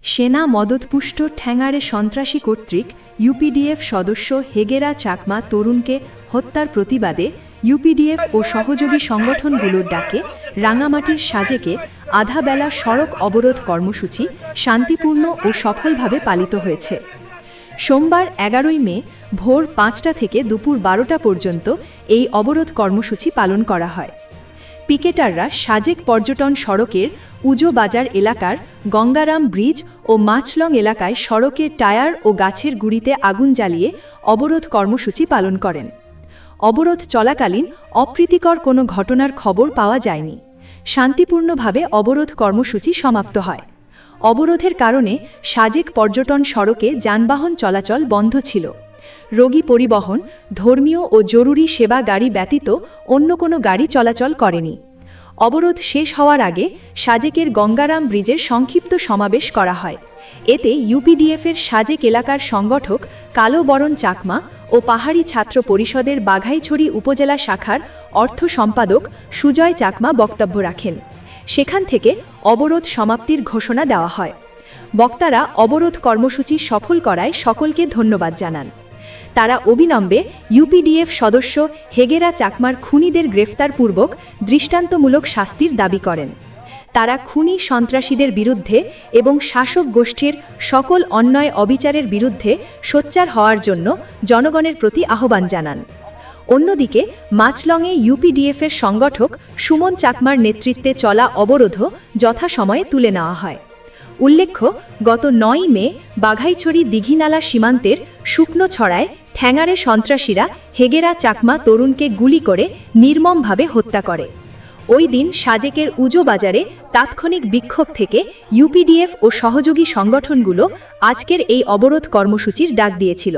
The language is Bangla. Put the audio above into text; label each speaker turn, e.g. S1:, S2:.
S1: সেনা মদতপুষ্ট ঠ্যাঙাড়ে সন্ত্রাসী কর্তৃক ইউপিডিএফ সদস্য হেগেরা চাকমা তরুণকে হত্যার প্রতিবাদে ইউপিডিএফ ও সহযোগী সংগঠনগুলোর ডাকে রাঙামাটির সাজেকে আধাবেলা সড়ক অবরোধ কর্মসূচি শান্তিপূর্ণ ও সফলভাবে পালিত হয়েছে। সোমবার ১১ মে ভোর ৫টা থেকে দুপুর ১২টা পর্যন্ত এই অবরোধ কর্মসূচি পালন করা হয়। পিকেটাররা সাজেক পর্যটন সড়কের উজো বাজার এলাকার গঙ্গারাম ব্রিজ ও মাছলং এলাকায় সড়কের টায়ার ও গাছের গুঁড়িতে আগুন জ্বালিয়ে অবরোধ কর্মসূচি পালন করেন। অবরোধ চলাকালীন অপ্রীতিকর কোনো ঘটনার খবর পাওয়া যায়নি। শান্তিপূর্ণভাবে অবরোধ কর্মসূচি সমাপ্ত হয়। অবরোধের কারণে সাজেক পর্যটন সড়কে যানবাহন চলাচল বন্ধ ছিল। রোগী পরিবহন, ধর্মীয় ও জরুরি সেবা গাড়ি ব্যতীত অন্য কোনো গাড়ি চলাচল করেনি। অবরোধ শেষ হওয়ার আগে সাজেকের গঙ্গারাম ব্রিজের সংক্ষিপ্ত সমাবেশ করা হয়। এতে ইউপিডিএফের সাজেক এলাকার সংগঠক কালো বরণ চাকমা ও পাহাড়ি ছাত্র পরিষদের বাঘাইছড়ি উপজেলা শাখার অর্থ সম্পাদক সুজয় চাকমা বক্তব্য রাখেন। সেখান থেকে অবরোধ সমাপ্তির ঘোষণা দেওয়া হয়। বক্তারা অবরোধ কর্মসূচি সফল করায় সকলকে ধন্যবাদ জানান। তারা অবিলম্বে ইউপিডিএফ সদস্য হেগেরা চাকমার খুনিদের গ্রেফতারপূর্বক দৃষ্টান্তমূলক শাস্তির দাবি করেন। তারা খুনি সন্ত্রাসীদের বিরুদ্ধে এবং শাসক গোষ্ঠীর সকল অন্যায় অবিচারের বিরুদ্ধে সোচ্চার হওয়ার জন্য জনগণের প্রতি আহ্বান জানান। অন্যদিকে মাছলংয়ে ইউপিডিএফের সংগঠক সুমন চাকমার নেতৃত্বে চলা অবরোধও যথাসময়ে তুলে নেওয়া হয়। উল্লেখ্য, গত ৯ মে বাঘাইছড়ি দিঘিনালা সীমান্তের শুকনো ছড়ায় ঠ্যাঙাড়ে সন্ত্রাসীরা হেগেরা চাকমা তরুণকে গুলি করে নির্মমভাবে হত্যা করে। ওই দিন সাজেকের উজো বাজারে তাৎক্ষণিক বিক্ষোভ থেকে ইউপিডিএফ ও সহযোগী সংগঠনগুলো আজকের এই অবরোধ কর্মসূচির ডাক দিয়েছিল।